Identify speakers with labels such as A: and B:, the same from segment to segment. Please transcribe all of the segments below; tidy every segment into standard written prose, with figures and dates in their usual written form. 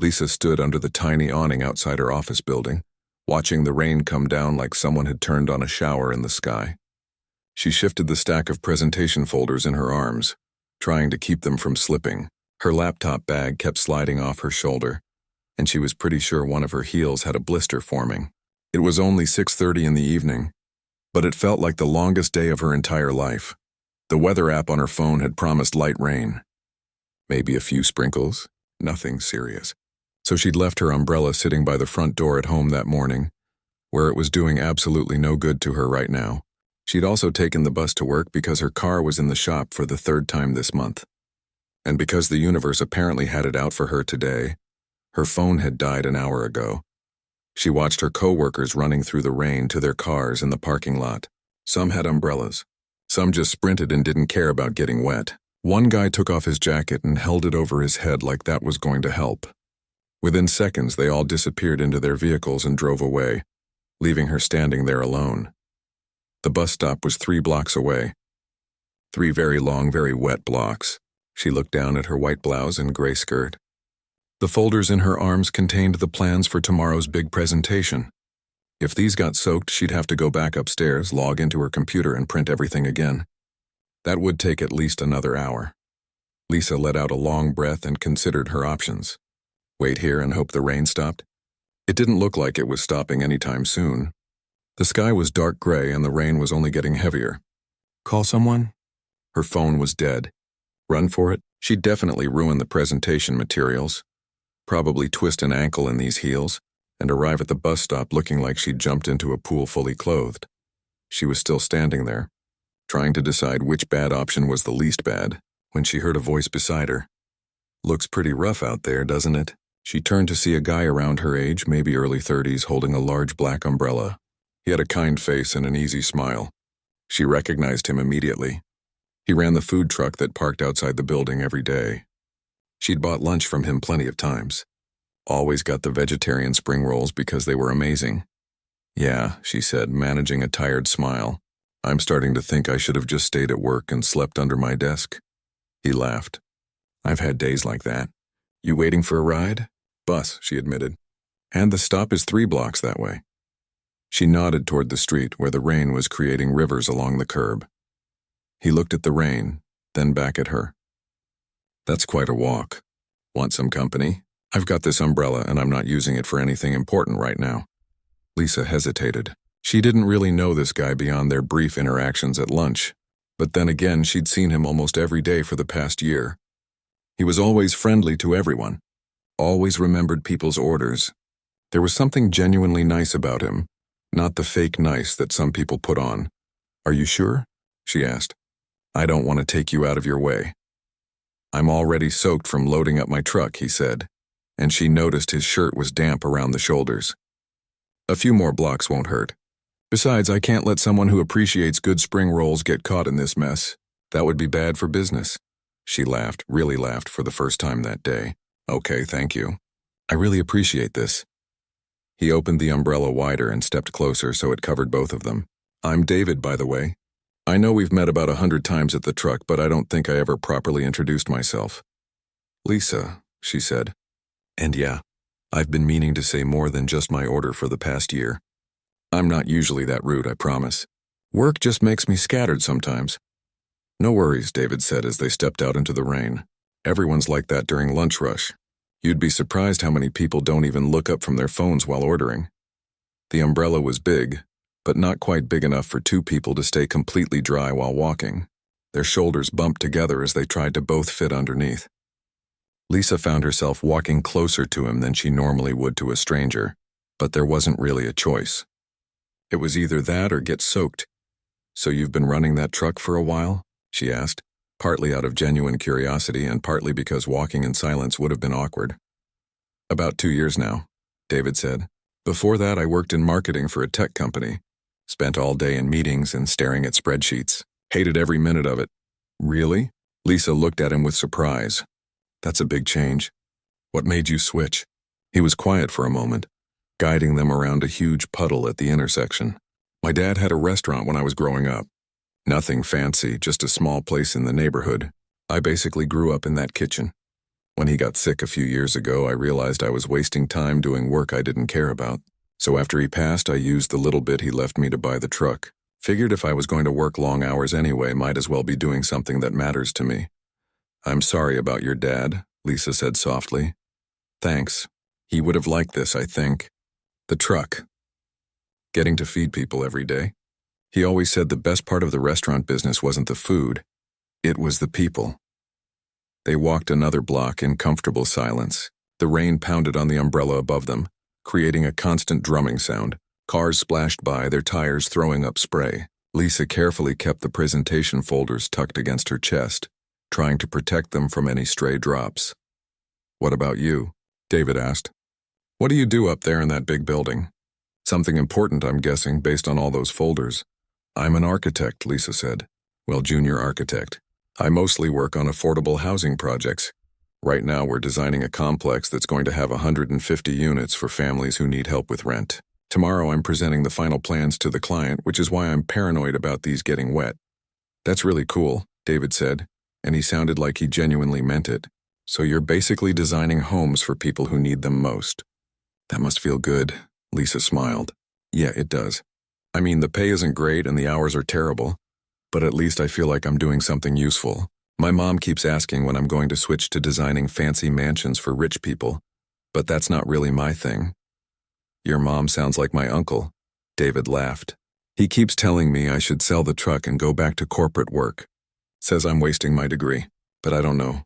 A: Lisa stood under the tiny awning outside her office building, watching the rain come down like someone had turned on a shower in the sky. She shifted the stack of presentation folders in her arms, trying to keep them from slipping. Her laptop bag kept sliding off her shoulder, and she was pretty sure one of her heels had a blister forming. It was only 6:30 in the evening, but it felt like the longest day of her entire life. The weather app on her phone had promised light rain. Maybe a few sprinkles, nothing serious. So she'd left her umbrella sitting by the front door at home that morning, where it was doing absolutely no good to her right now. She'd also taken the bus to work because her car was in the shop for the third time this month. And because the universe apparently had it out for her today, her phone had died an hour ago. She watched her co-workers running through the rain to their cars in the parking lot. Some had umbrellas. Some just sprinted and didn't care about getting wet. One guy took off his jacket and held it over his head like that was going to help. Within seconds, they all disappeared into their vehicles and drove away, leaving her standing there alone. The bus stop was 3 blocks away. 3 very long, very wet blocks. She looked down at her white blouse and gray skirt. The folders in her arms contained the plans for tomorrow's big presentation. If these got soaked, she'd have to go back upstairs, log into her computer, and print everything again. That would take at least another hour. Lisa let out a long breath and considered her options. Wait here and hope the rain stopped? It didn't look like it was stopping anytime soon. The sky was dark gray and the rain was only getting heavier. Call someone? Her phone was dead. Run for it? She'd definitely ruin the presentation materials. Probably twist an ankle in these heels and arrive at the bus stop looking like she'd jumped into a pool fully clothed. She was still standing there, trying to decide which bad option was the least bad, when she heard a voice beside her. Looks pretty rough out there, doesn't it? She turned to see a guy around her age, maybe early 30s, holding a large black umbrella. He had a kind face and an easy smile. She recognized him immediately. He ran the food truck that parked outside the building every day. She'd bought lunch from him plenty of times. Always got the vegetarian spring rolls because they were amazing. Yeah, she said, managing a tired smile. I'm starting to think I should have just stayed at work and slept under my desk. He laughed. I've had days like that. You waiting for a ride? Bus, she admitted. And the stop is 3 blocks that way. She nodded toward the street where the rain was creating rivers along the curb. He looked at the rain, then back at her. That's quite a walk. Want some company? I've got this umbrella and I'm not using it for anything important right now. Lisa hesitated. She didn't really know this guy beyond their brief interactions at lunch, but then again she'd seen him almost every day for the past year. He was always friendly to everyone, always remembered people's orders. There was something genuinely nice about him, not the fake nice that some people put on. Are you sure? She asked. I don't want to take you out of your way. I'm already soaked from loading up my truck, he said, and she noticed his shirt was damp around the shoulders. A few more blocks won't hurt. Besides, I can't let someone who appreciates good spring rolls get caught in this mess. That would be bad for business. She laughed, really laughed for the first time that day. Okay, thank you. I really appreciate this. He opened the umbrella wider and stepped closer so it covered both of them. I'm David, by the way. I know we've met about 100 times at the truck, but I don't think I ever properly introduced myself. Lisa, she said. And yeah, I've been meaning to say more than just my order for the past year. I'm not usually that rude, I promise. Work just makes me scattered sometimes. No worries, David said as they stepped out into the rain. Everyone's like that during lunch rush. You'd be surprised how many people don't even look up from their phones while ordering. The umbrella was big, but not quite big enough for 2 people to stay completely dry while walking. Their shoulders bumped together as they tried to both fit underneath. Lisa found herself walking closer to him than she normally would to a stranger, but there wasn't really a choice. It was either that or get soaked. So you've been running that truck for a while? She asked, partly out of genuine curiosity and partly because walking in silence would have been awkward. About 2 years now, David said. Before that, I worked in marketing for a tech company. Spent all day in meetings and staring at spreadsheets. Hated every minute of it. Really? Lisa looked at him with surprise. That's a big change. What made you switch? He was quiet for a moment, guiding them around a huge puddle at the intersection. My dad had a restaurant when I was growing up. Nothing fancy, just a small place in the neighborhood. I basically grew up in that kitchen. When he got sick a few years ago, I realized I was wasting time doing work I didn't care about. So after he passed, I used the little bit he left me to buy the truck. Figured if I was going to work long hours anyway, might as well be doing something that matters to me. I'm sorry about your dad, Lisa said softly. Thanks. He would have liked this, I think. The truck. Getting to feed people every day. He always said the best part of the restaurant business wasn't the food, it was the people. They walked another block in comfortable silence. The rain pounded on the umbrella above them, creating a constant drumming sound. Cars splashed by, their tires throwing up spray. Lisa carefully kept the presentation folders tucked against her chest, trying to protect them from any stray drops. What about you? David asked. What do you do up there in that big building? Something important, I'm guessing, based on all those folders. I'm an architect, Lisa said. Well, junior architect. I mostly work on affordable housing projects. Right now, we're designing a complex that's going to have 150 units for families who need help with rent. Tomorrow, I'm presenting the final plans to the client, which is why I'm paranoid about these getting wet. That's really cool, David said, and he sounded like he genuinely meant it. So you're basically designing homes for people who need them most. That must feel good, Lisa smiled. Yeah, it does. I mean, the pay isn't great and the hours are terrible, but at least I feel like I'm doing something useful. My mom keeps asking when I'm going to switch to designing fancy mansions for rich people, but that's not really my thing. Your mom sounds like my uncle, David laughed. He keeps telling me I should sell the truck and go back to corporate work. Says I'm wasting my degree, but I don't know.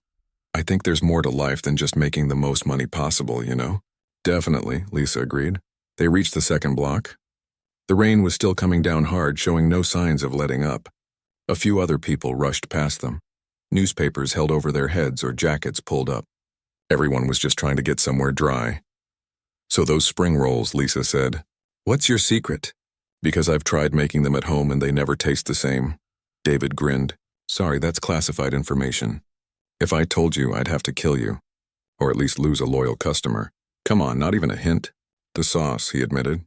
A: I think there's more to life than just making the most money possible, you know? Definitely, Lisa agreed. They reached the second block. The rain was still coming down hard, showing no signs of letting up. A few other people rushed past them. Newspapers held over their heads or jackets pulled up. Everyone was just trying to get somewhere dry. So those spring rolls, Lisa said. What's your secret? Because I've tried making them at home and they never taste the same. David grinned. Sorry, that's classified information. If I told you, I'd have to kill you. Or at least lose a loyal customer. Come on, not even a hint. The sauce, he admitted.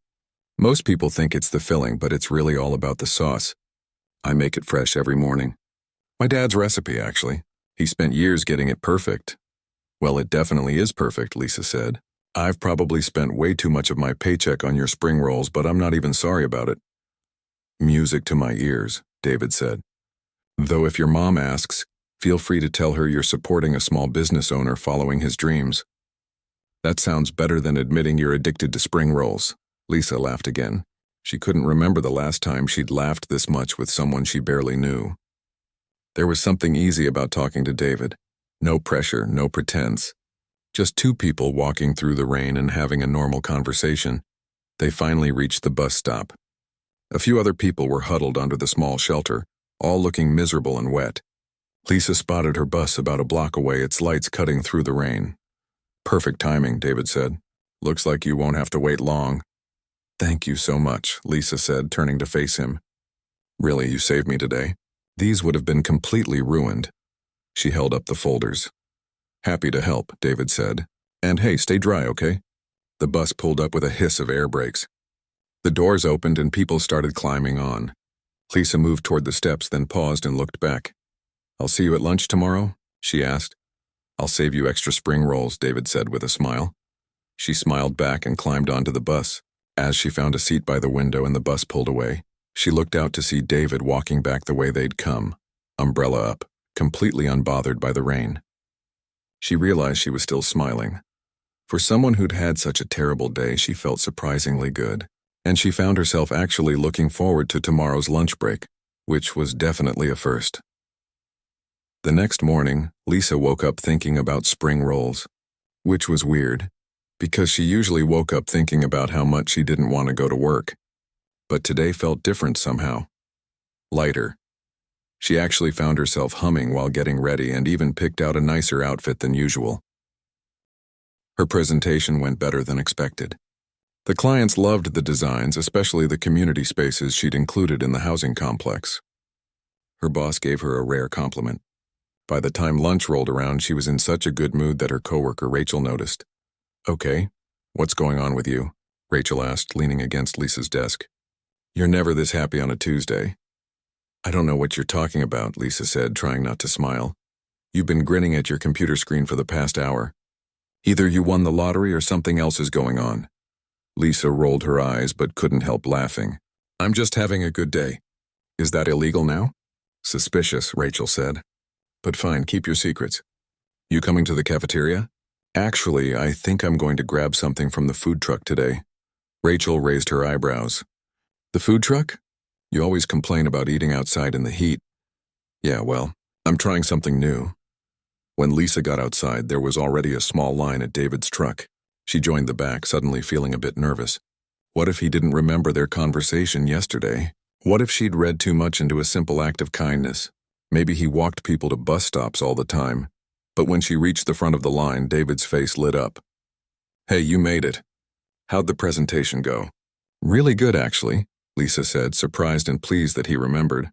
A: Most people think it's the filling, but it's really all about the sauce. I make it fresh every morning. My dad's recipe, actually. He spent years getting it perfect. Well, it definitely is perfect, Lisa said. I've probably spent way too much of my paycheck on your spring rolls, but I'm not even sorry about it. Music to my ears, David said. Though if your mom asks, feel free to tell her you're supporting a small business owner following his dreams. That sounds better than admitting you're addicted to spring rolls. Lisa laughed again. She couldn't remember the last time she'd laughed this much with someone she barely knew. There was something easy about talking to David. No pressure, no pretense. Just two people walking through the rain and having a normal conversation. They finally reached the bus stop. A few other people were huddled under the small shelter, all looking miserable and wet. Lisa spotted her bus about a block away, its lights cutting through the rain. Perfect timing, David said. Looks like you won't have to wait long. Thank you so much, Lisa said, turning to face him. Really, you saved me today. These would have been completely ruined. She held up the folders. Happy to help, David said. And hey, stay dry, okay? The bus pulled up with a hiss of air brakes. The doors opened and people started climbing on. Lisa moved toward the steps, then paused and looked back. I'll see you at lunch tomorrow? She asked. I'll save you extra spring rolls, David said with a smile. She smiled back and climbed onto the bus. As she found a seat by the window and the bus pulled away, she looked out to see David walking back the way they'd come, umbrella up, completely unbothered by the rain. She realized she was still smiling. For someone who'd had such a terrible day, she felt surprisingly good, and she found herself actually looking forward to tomorrow's lunch break, which was definitely a first. The next morning, Lisa woke up thinking about spring rolls, which was weird, because she usually woke up thinking about how much she didn't want to go to work. But today felt different somehow. Lighter. She actually found herself humming while getting ready and even picked out a nicer outfit than usual. Her presentation went better than expected. The clients loved the designs, especially the community spaces she'd included in the housing complex. Her boss gave her a rare compliment. By the time lunch rolled around, she was in such a good mood that her coworker Rachel noticed. Okay, what's going on with you? Rachel asked, leaning against Lisa's desk. You're never this happy on a Tuesday. I don't know what you're talking about, Lisa said, trying not to smile. You've been grinning at your computer screen for the past hour. Either you won the lottery or something else is going on. Lisa rolled her eyes but couldn't help laughing. I'm just having a good day. Is that illegal now? Suspicious, Rachel said. But fine, keep your secrets. You coming to the cafeteria? Actually, I think I'm going to grab something from the food truck today. Rachel raised her eyebrows. The food truck? You always complain about eating outside in the heat. Yeah, well, I'm trying something new. When Lisa got outside, there was already a small line at David's truck. She joined the back, suddenly feeling a bit nervous. What if he didn't remember their conversation yesterday? What if she'd read too much into a simple act of kindness? Maybe he walked people to bus stops all the time. But when she reached the front of the line, David's face lit up. Hey, you made it. How'd the presentation go? Really good, actually, Lisa said, surprised and pleased that he remembered.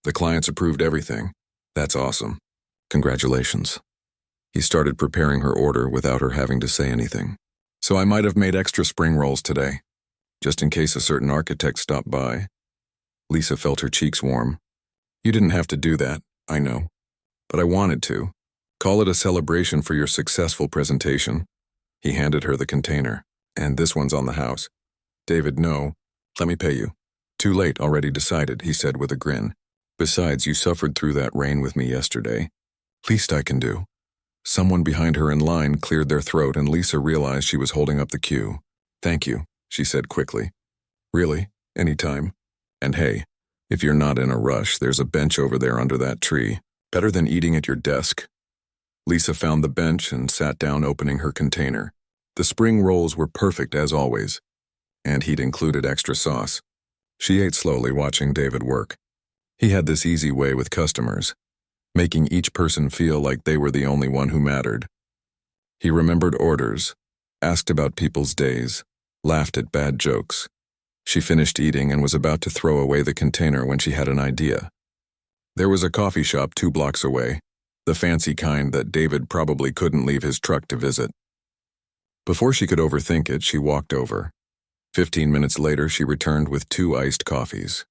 A: The clients approved everything. That's awesome. Congratulations. He started preparing her order without her having to say anything. So I might have made extra spring rolls today, just in case a certain architect stopped by. Lisa felt her cheeks warm. You didn't have to do that, I know. But I wanted to. Call it a celebration for your successful presentation. He handed her the container. And this one's on the house. David, no. Let me pay you. Too late, already decided, he said with a grin. Besides, you suffered through that rain with me yesterday. Least I can do. Someone behind her in line cleared their throat and Lisa realized she was holding up the queue. Thank you, she said quickly. Really? Anytime? And hey, if you're not in a rush, there's a bench over there under that tree. Better than eating at your desk. Lisa found the bench and sat down, opening her container. The spring rolls were perfect as always, and he'd included extra sauce. She ate slowly, watching David work. He had this easy way with customers, making each person feel like they were the only one who mattered. He remembered orders, asked about people's days, laughed at bad jokes. She finished eating and was about to throw away the container when she had an idea. There was a coffee shop 2 blocks away, the fancy kind that David probably couldn't leave his truck to visit. Before she could overthink it, she walked over. 15 minutes later, she returned with 2 iced coffees.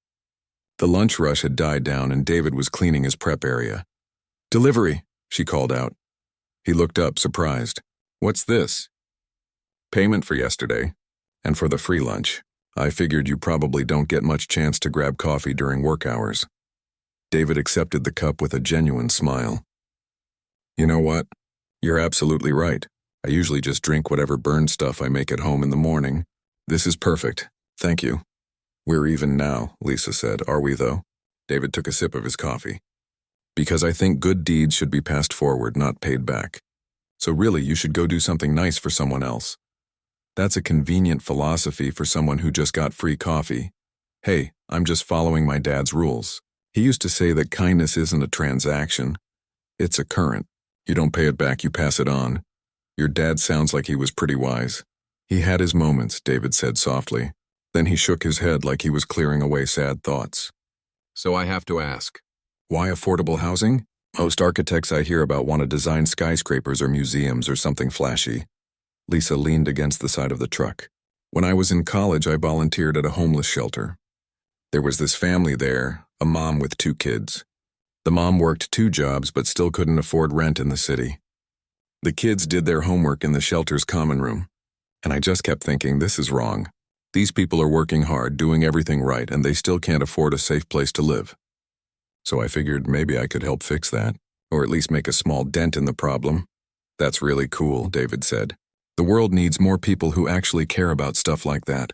A: The lunch rush had died down and David was cleaning his prep area. Delivery, she called out. He looked up, surprised. What's this? Payment for yesterday, and for the free lunch. I figured you probably don't get much chance to grab coffee during work hours. David accepted the cup with a genuine smile. You know what? You're absolutely right. I usually just drink whatever burn stuff I make at home in the morning. This is perfect. Thank you. We're even now, Lisa said. Are we, though? David took a sip of his coffee. Because I think good deeds should be passed forward, not paid back. So really, you should go do something nice for someone else. That's a convenient philosophy for someone who just got free coffee. Hey, I'm just following my dad's rules. He used to say that kindness isn't a transaction. It's a current. You don't pay it back, you pass it on. Your dad sounds like he was pretty wise. He had his moments, David said softly. Then he shook his head like he was clearing away sad thoughts. So I have to ask, why affordable housing? Most architects I hear about want to design skyscrapers or museums or something flashy. Lisa leaned against the side of the truck. When I was in college, I volunteered at a homeless shelter. There was this family there, a mom with 2 kids. The mom worked 2 jobs but still couldn't afford rent in the city. The kids did their homework in the shelter's common room. And I just kept thinking, this is wrong. These people are working hard, doing everything right, and they still can't afford a safe place to live. So I figured maybe I could help fix that, or at least make a small dent in the problem. That's really cool, David said. The world needs more people who actually care about stuff like that.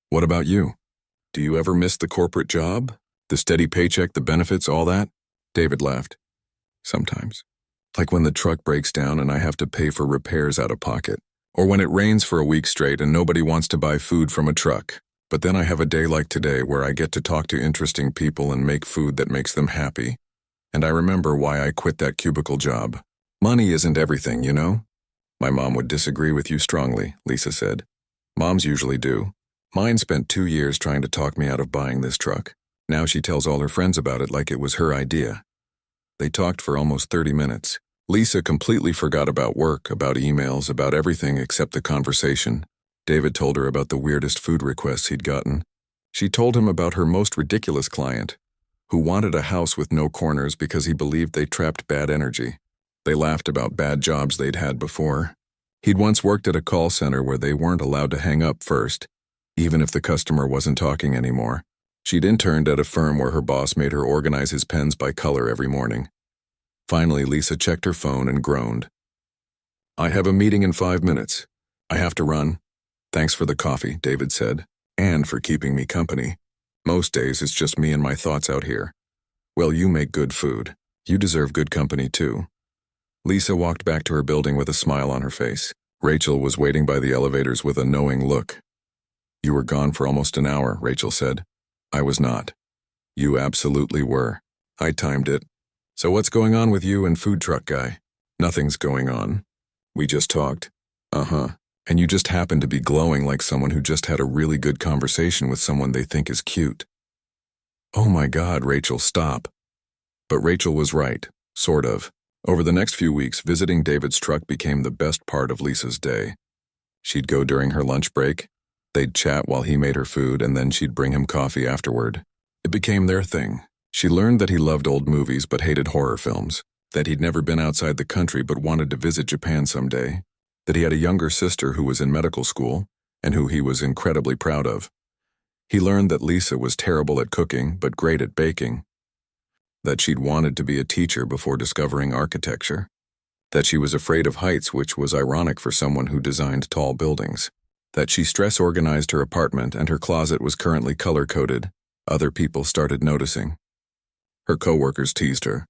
A: What about you? Do you ever miss the corporate job? The steady paycheck, the benefits, all that? David laughed. Sometimes. Like when the truck breaks down and I have to pay for repairs out of pocket. Or when it rains for a week straight and nobody wants to buy food from a truck. But then I have a day like today where I get to talk to interesting people and make food that makes them happy. And I remember why I quit that cubicle job. Money isn't everything, you know? My mom would disagree with you strongly, Lisa said. Moms usually do. Mine spent 2 years trying to talk me out of buying this truck. Now she tells all her friends about it like it was her idea. They talked for almost 30 minutes. Lisa completely forgot about work, about emails, about everything except the conversation. David told her about the weirdest food requests he'd gotten. She told him about her most ridiculous client, who wanted a house with no corners because he believed they trapped bad energy. They laughed about bad jobs they'd had before. He'd once worked at a call center where they weren't allowed to hang up first, even if the customer wasn't talking anymore. She'd interned at a firm where her boss made her organize his pens by color every morning. Finally, Lisa checked her phone and groaned. "I have a meeting in 5 minutes. I have to run." "Thanks for the coffee," David said, "and for keeping me company. Most days it's just me and my thoughts out here." "Well, you make good food. You deserve good company too." Lisa walked back to her building with a smile on her face. Rachel was waiting by the elevators with a knowing look. "You were gone for almost an hour," Rachel said. "I was not." "You absolutely were. I timed it. So what's going on with you and food truck guy?" "Nothing's going on. We just talked." "Uh-huh. And you just happen to be glowing like someone who just had a really good conversation with someone they think is cute." "Oh my God, Rachel, stop." But Rachel was right, sort of. Over the next few weeks, visiting David's truck became the best part of Lisa's day. She'd go during her lunch break, they'd chat while he made her food, and then she'd bring him coffee afterward. It became their thing. She learned that he loved old movies but hated horror films, that he'd never been outside the country but wanted to visit Japan someday, that he had a younger sister who was in medical school and who he was incredibly proud of. He learned that Lisa was terrible at cooking but great at baking, that she'd wanted to be a teacher before discovering architecture, that she was afraid of heights, which was ironic for someone who designed tall buildings, that she stress organized her apartment and her closet was currently color-coded. Other people started noticing. Her coworkers teased her.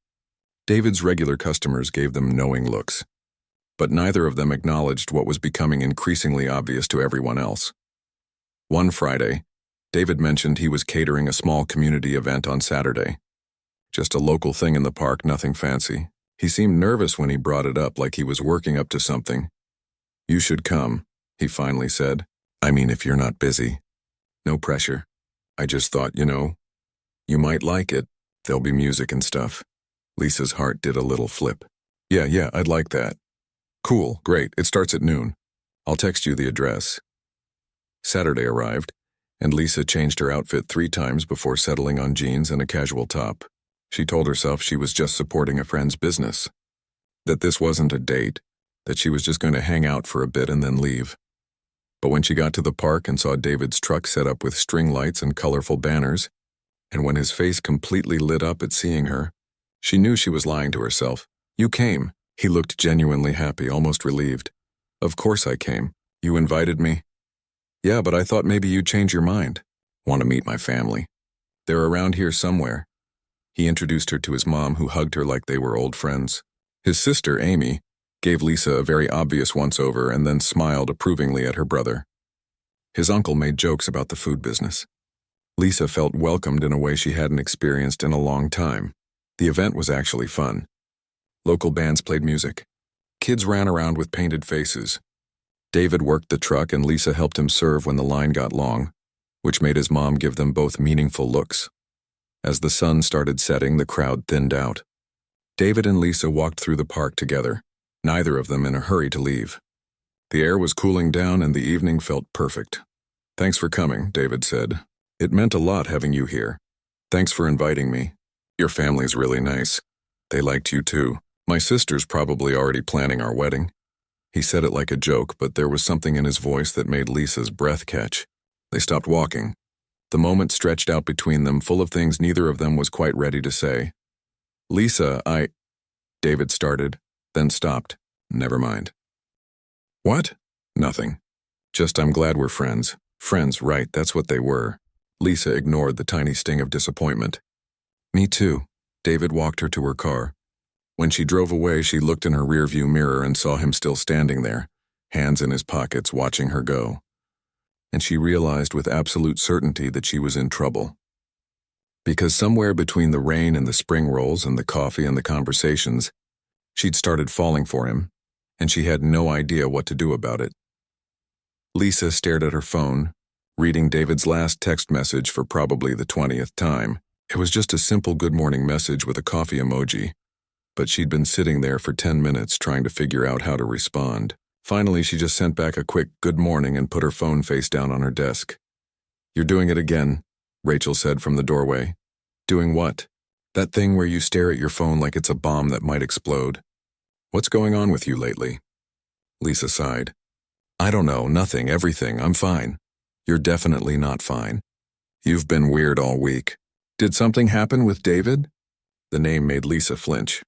A: David's regular customers gave them knowing looks, but neither of them acknowledged what was becoming increasingly obvious to everyone else. One Friday, David mentioned he was catering a small community event on Saturday. Just a local thing in the park, nothing fancy. He seemed nervous when he brought it up, like he was working up to something. "You should come," he finally said. "I mean, if you're not busy. No pressure. I just thought, you might like it. There'll be music and stuff." Lisa's heart did a little flip. Yeah, I'd like that." "Cool, great. It starts at noon. I'll text you the address." Saturday arrived, and Lisa changed her outfit 3 times before settling on jeans and a casual top. She told herself she was just supporting a friend's business, that this wasn't a date, that she was just going to hang out for a bit and then leave. But when she got to the park and saw David's truck set up with string lights and colorful banners, and when his face completely lit up at seeing her, she knew she was lying to herself. "You came." He looked genuinely happy, almost relieved. "Of course I came. You invited me." "Yeah, but I thought maybe you'd change your mind." "Want to meet my family. They're around here somewhere." He introduced her to his mom, who hugged her like they were old friends. His sister, Amy, gave Lisa a very obvious once-over and then smiled approvingly at her brother. His uncle made jokes about the food business. Lisa felt welcomed in a way she hadn't experienced in a long time. The event was actually fun. Local bands played music. Kids ran around with painted faces. David worked the truck and Lisa helped him serve when the line got long, which made his mom give them both meaningful looks. As the sun started setting, the crowd thinned out. David and Lisa walked through the park together, neither of them in a hurry to leave. The air was cooling down and the evening felt perfect. "Thanks for coming," David said. "It meant a lot having you here. Thanks for inviting me. Your family's really nice. They liked you too. My sister's probably already planning our wedding." He said it like a joke, but there was something in his voice that made Lisa's breath catch. They stopped walking. The moment stretched out between them, full of things neither of them was quite ready to say. "Lisa, David started, then stopped. "Never mind." "What?" "Nothing. Just I'm glad we're friends." Friends, right, that's what they were. Lisa ignored the tiny sting of disappointment. "Me too." David walked her to her car. When she drove away, she looked in her rearview mirror and saw him still standing there, hands in his pockets, watching her go. And she realized with absolute certainty that she was in trouble. Because somewhere between the rain and the spring rolls and the coffee and the conversations, she'd started falling for him, and she had no idea what to do about it. Lisa stared at her phone, reading David's last text message for probably the 20th time. It was just a simple good morning message with a coffee emoji, but she'd been sitting there for 10 minutes trying to figure out how to respond. Finally, she just sent back a quick good morning and put her phone face down on her desk. "You're doing it again," Rachel said from the doorway. "Doing what?" "That thing where you stare at your phone like it's a bomb that might explode." What's going on with you lately? Lisa sighed. I don't know, nothing, everything, I'm fine. You're definitely not fine. You've been weird all week. Did something happen with David? The name made Lisa flinch.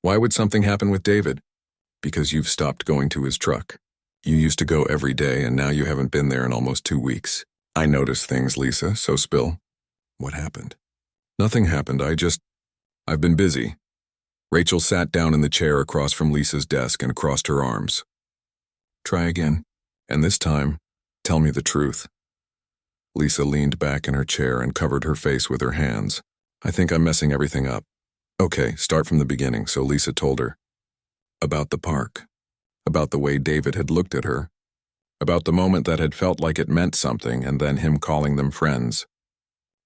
A: Why would something happen with David? Because you've stopped going to his truck. You used to go every day and now you haven't been there in almost 2 weeks. I notice things, Lisa, so spill. What happened? Nothing happened, I've been busy. Rachel sat down in the chair across from Lisa's desk and crossed her arms. Try again, and this time, tell me the truth. Lisa leaned back in her chair and covered her face with her hands. I think I'm messing everything up. Okay, start from the beginning, so Lisa told her. About the park. About the way David had looked at her. About the moment that had felt like it meant something and then him calling them friends.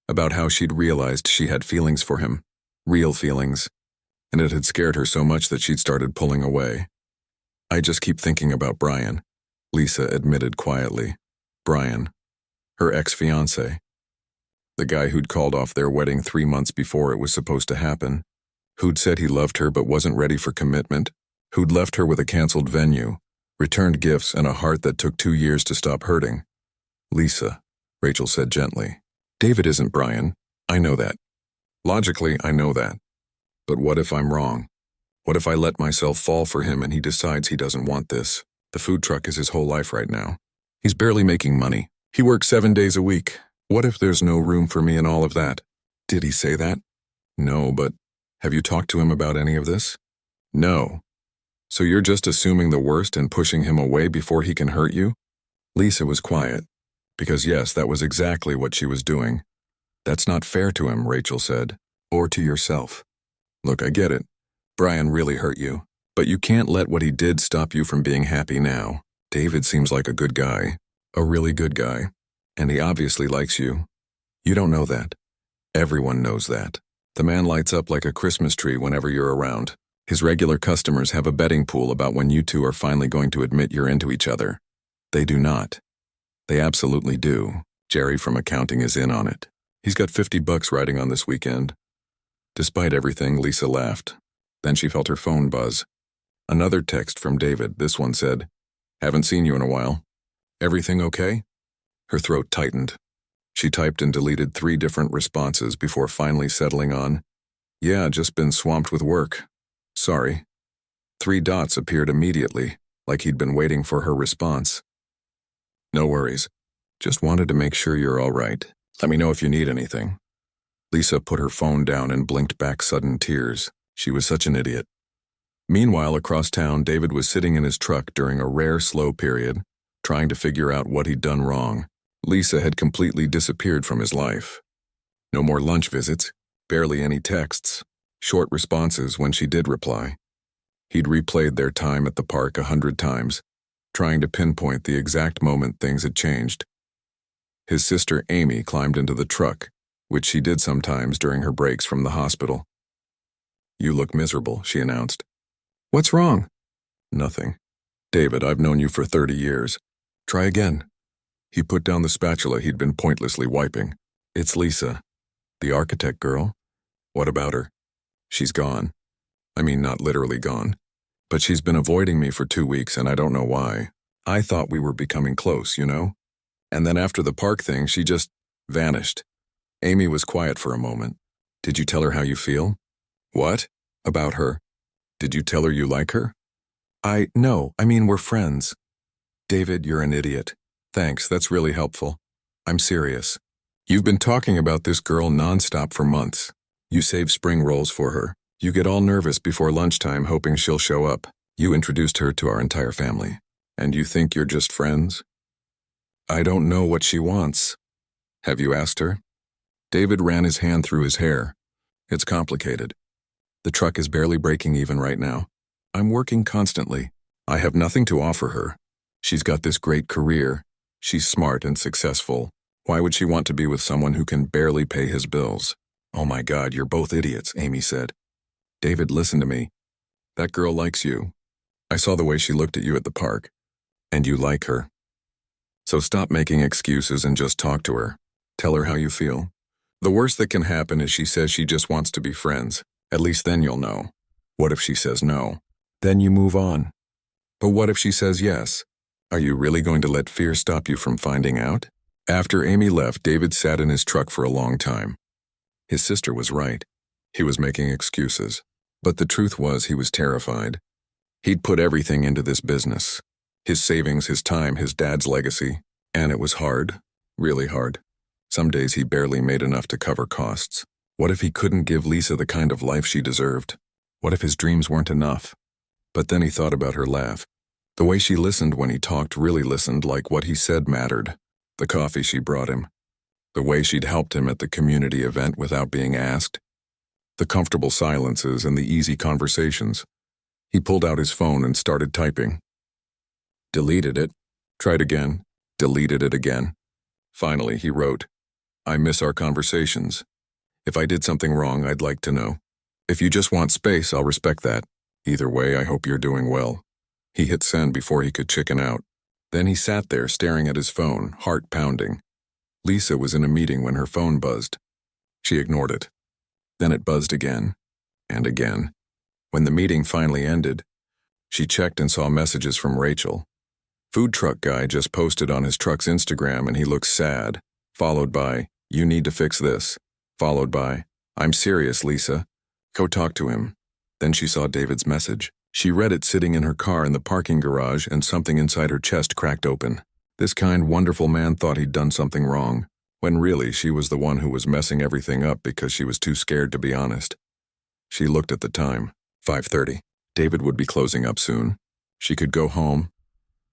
A: About how she'd realized she had feelings for him. Real feelings. And it had scared her so much that she'd started pulling away. I just keep thinking about Brian, Lisa admitted quietly. Brian. Her ex-fiancé. The guy who'd called off their wedding 3 months before it was supposed to happen. Who'd said he loved her but wasn't ready for commitment. Who'd left her with a canceled venue, returned gifts and a heart that took 2 years to stop hurting. Lisa, Rachel said gently. David isn't Brian. I know that. Logically, I know that. But what if I'm wrong? What if I let myself fall for him and he decides he doesn't want this? The food truck is his whole life right now. He's barely making money. He works 7 days a week. What if there's no room for me in all of that? Did he say that? No, but have you talked to him about any of this? No. So you're just assuming the worst and pushing him away before he can hurt you? Lisa was quiet. Because yes, that was exactly what she was doing. That's not fair to him, Rachel said. Or to yourself. Look, I get it. Brian really hurt you. But you can't let what he did stop you from being happy now. David seems like a good guy. A really good guy. And he obviously likes you. You don't know that. Everyone knows that. The man lights up like a Christmas tree whenever you're around. His regular customers have a betting pool about when you two are finally going to admit you're into each other. They do not. They absolutely do. Jerry from accounting is in on it. He's got $50 riding on this weekend. Despite everything, Lisa laughed. Then she felt her phone buzz. Another text from David. This one said, Haven't seen you in a while. Everything okay? Her throat tightened. She typed and deleted 3 different responses before finally settling on, Yeah, just been swamped with work. Sorry. 3 dots appeared immediately, like he'd been waiting for her response. No worries. Just wanted to make sure you're all right. Let me know if you need anything. Lisa put her phone down and blinked back sudden tears. She was such an idiot. Meanwhile, across town, David was sitting in his truck during a rare slow period, trying to figure out what he'd done wrong. Lisa had completely disappeared from his life. No more lunch visits, barely any texts, short responses when she did reply. He'd replayed their time at the park 100 times, trying to pinpoint the exact moment things had changed. His sister Amy climbed into the truck, which she did sometimes during her breaks from the hospital. You look miserable, she announced. What's wrong? Nothing. David, I've known you for 30 years. Try again. He put down the spatula he'd been pointlessly wiping. It's Lisa. The architect girl? What about her? She's gone. I mean, not literally gone. But she's been avoiding me for 2 weeks and I don't know why. I thought we were becoming close, you know? And then after the park thing, she just vanished. Amy was quiet for a moment. Did you tell her how you feel? What? About her? Did you tell her you like her? No, I mean, we're friends. David, you're an idiot. Thanks, that's really helpful. I'm serious. You've been talking about this girl nonstop for months. You save spring rolls for her. You get all nervous before lunchtime hoping she'll show up. You introduced her to our entire family. And you think you're just friends? I don't know what she wants. Have you asked her? David ran his hand through his hair. It's complicated. The truck is barely breaking even right now. I'm working constantly. I have nothing to offer her. She's got this great career. She's smart and successful. Why would she want to be with someone who can barely pay his bills? Oh my God, you're both idiots, Amy said. David, listen to me. That girl likes you. I saw the way she looked at you at the park. And you like her. So stop making excuses and just talk to her. Tell her how you feel. The worst that can happen is she says she just wants to be friends. At least then you'll know. What if she says no? Then you move on. But what if she says yes? Are you really going to let fear stop you from finding out? After Amy left, David sat in his truck for a long time. His sister was right. He was making excuses. But the truth was he was terrified. He'd put everything into this business. His savings, his time, his dad's legacy. And it was hard. Really hard. Some days he barely made enough to cover costs. What if he couldn't give Lisa the kind of life she deserved? What if his dreams weren't enough? But then he thought about her laugh. The way she listened when he talked, really listened, like what he said mattered. The coffee she brought him. The way she'd helped him at the community event without being asked. The comfortable silences and the easy conversations. He pulled out his phone and started typing. Deleted it. Tried again. Deleted it again. Finally, he wrote, I miss our conversations. If I did something wrong, I'd like to know. If you just want space, I'll respect that. Either way, I hope you're doing well. He hit send before he could chicken out. Then he sat there staring at his phone, heart pounding. Lisa was in a meeting when her phone buzzed. She ignored it. Then it buzzed again, and again. When the meeting finally ended, she checked and saw messages from Rachel. Food truck guy just posted on his truck's Instagram and he looks sad, followed by, you need to fix this, followed by, I'm serious, Lisa. Go talk to him. Then she saw David's message. She read it sitting in her car in the parking garage and something inside her chest cracked open. This kind, wonderful man thought he'd done something wrong, when really she was the one who was messing everything up because she was too scared to be honest. She looked at the time, 5:30. David would be closing up soon. She could go home,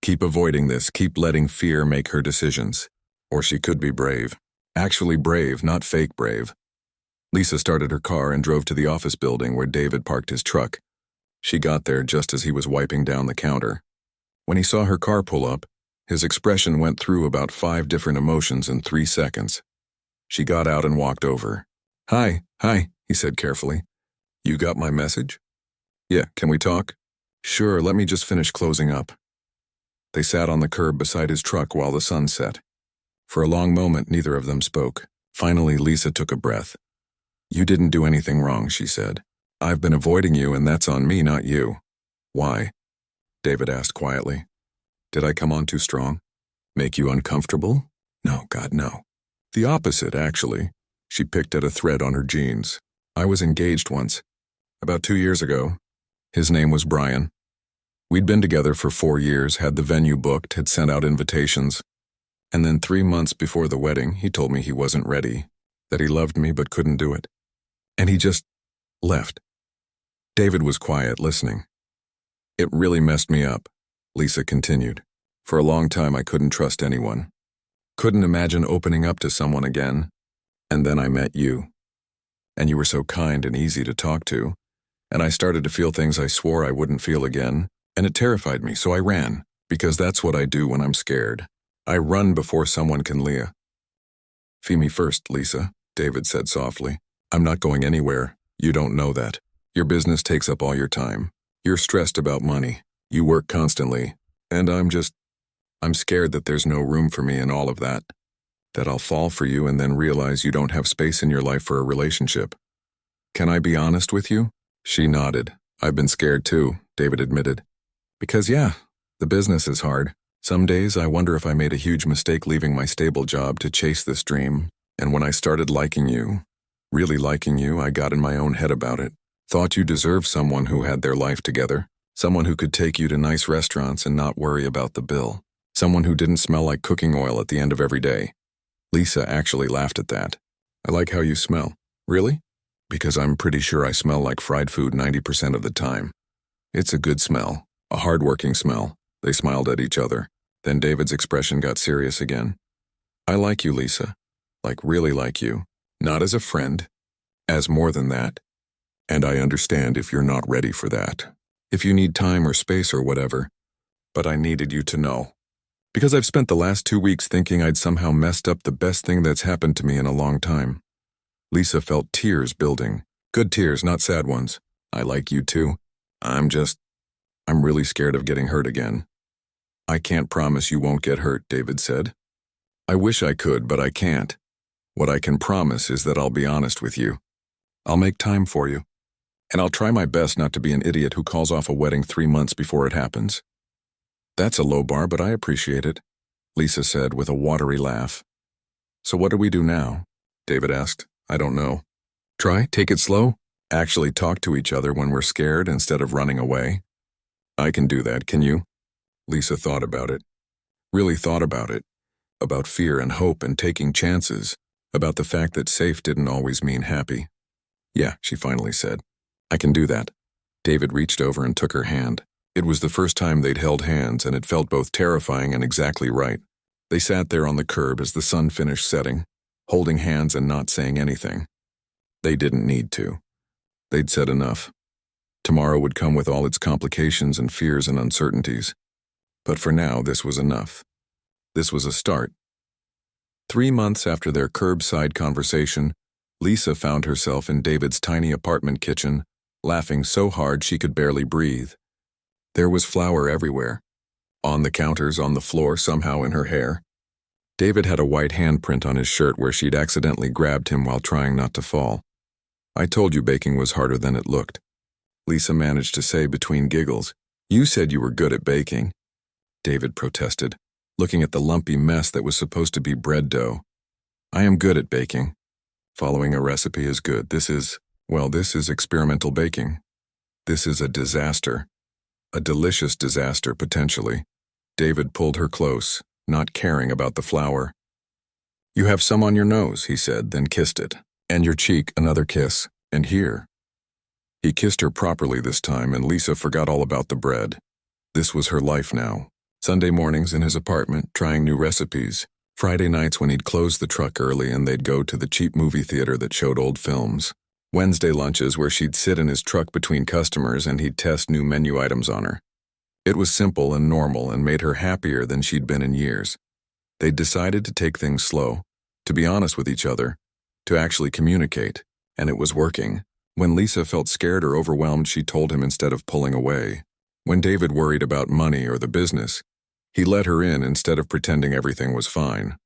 A: keep avoiding this, keep letting fear make her decisions. Or she could be brave. Actually brave, not fake brave. Lisa started her car and drove to the office building where David parked his truck. She got there just as he was wiping down the counter. When he saw her car pull up, his expression went through about 5 different emotions in 3 seconds. She got out and walked over. Hi, he said carefully. You got my message? Yeah, can we talk? Sure, let me just finish closing up. They sat on the curb beside his truck while the sun set. For a long moment, neither of them spoke. Finally, Lisa took a breath. You didn't do anything wrong, she said. I've been avoiding you, and that's on me, not you. Why? David asked quietly. Did I come on too strong? Make you uncomfortable? No, God, no. The opposite, actually. She picked at a thread on her jeans. I was engaged once. About 2 years ago. His name was Brian. We'd been together for 4 years, had the venue booked, had sent out invitations. And then 3 months before the wedding, he told me he wasn't ready, that he loved me but couldn't do it. And he just left. David was quiet, listening. It really messed me up, Lisa continued. For a long time, I couldn't trust anyone. Couldn't imagine opening up to someone again. And then I met you. And you were so kind and easy to talk to. And I started to feel things I swore I wouldn't feel again. And it terrified me, so I ran. Because that's what I do when I'm scared. I run before someone can leave. Fee me first, Lisa, David said softly. I'm not going anywhere. You don't know that. Your business takes up all your time. You're stressed about money. You work constantly. And I'm scared that there's no room for me in all of that. That I'll fall for you and then realize you don't have space in your life for a relationship. Can I be honest with you? She nodded. I've been scared too, David admitted. Because yeah, the business is hard. Some days I wonder if I made a huge mistake leaving my stable job to chase this dream. And when I started liking you, really liking you, I got in my own head about it. Thought you deserved someone who had their life together. Someone who could take you to nice restaurants and not worry about the bill. Someone who didn't smell like cooking oil at the end of every day. Lisa actually laughed at that. I like how you smell. Really? Because I'm pretty sure I smell like fried food 90% of the time. It's a good smell. A hard-working smell. They smiled at each other. Then David's expression got serious again. I like you, Lisa. Like really like you. Not as a friend. As more than that. And I understand if you're not ready for that. If you need time or space or whatever. But I needed you to know. Because I've spent the last 2 weeks thinking I'd somehow messed up the best thing that's happened to me in a long time. Lisa felt tears building. Good tears, not sad ones. I like you too. I'm really scared of getting hurt again. I can't promise you won't get hurt, David said. I wish I could, but I can't. What I can promise is that I'll be honest with you. I'll make time for you. And I'll try my best not to be an idiot who calls off a wedding 3 months before it happens." "That's a low bar, but I appreciate it," Lisa said with a watery laugh. "So what do we do now?" David asked. "I don't know. Take it slow? Actually talk to each other when we're scared instead of running away?" "I can do that, can you?" Lisa thought about it. Really thought about it. About fear and hope and taking chances. About the fact that safe didn't always mean happy. "Yeah," she finally said. "I can do that." David reached over and took her hand. It was the first time they'd held hands, and it felt both terrifying and exactly right. They sat there on the curb as the sun finished setting, holding hands and not saying anything. They didn't need to. They'd said enough. Tomorrow would come with all its complications and fears and uncertainties. But for now, this was enough. This was a start. 3 months after their curbside conversation, Lisa found herself in David's tiny apartment kitchen, laughing so hard she could barely breathe. There was flour everywhere. On the counters, on the floor, somehow in her hair. David had a white handprint on his shirt where she'd accidentally grabbed him while trying not to fall. "I told you baking was harder than it looked," Lisa managed to say between giggles. "You said you were good at baking," David protested, looking at the lumpy mess that was supposed to be bread dough. "I am good at baking. Following a recipe is good. This is experimental baking. This is a disaster. A delicious disaster, potentially." David pulled her close, not caring about the flour. "You have some on your nose," he said, then kissed it. "And your cheek, another kiss. And here." He kissed her properly this time, and Lisa forgot all about the bread. This was her life now. Sunday mornings in his apartment, trying new recipes. Friday nights when he'd close the truck early and they'd go to the cheap movie theater that showed old films. Wednesday lunches where she'd sit in his truck between customers and he'd test new menu items on her. It was simple and normal and made her happier than she'd been in years. They'd decided to take things slow, to be honest with each other, to actually communicate, and it was working. When Lisa felt scared or overwhelmed, she told him instead of pulling away. When David worried about money or the business, he let her in instead of pretending everything was fine.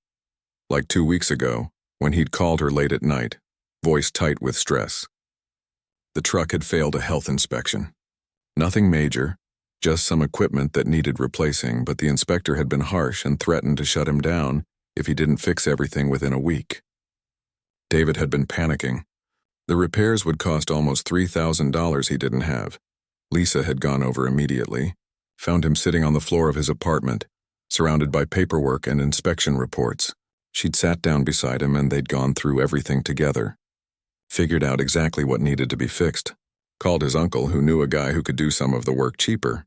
A: Like 2 weeks ago, when he'd called her late at night, voice tight with stress. The truck had failed a health inspection. Nothing major, just some equipment that needed replacing, but the inspector had been harsh and threatened to shut him down if he didn't fix everything within a week. David had been panicking. The repairs would cost almost $3,000 he didn't have. Lisa had gone over immediately, found him sitting on the floor of his apartment, surrounded by paperwork and inspection reports. She'd sat down beside him and they'd gone through everything together. Figured out exactly what needed to be fixed. Called his uncle, who knew a guy who could do some of the work cheaper.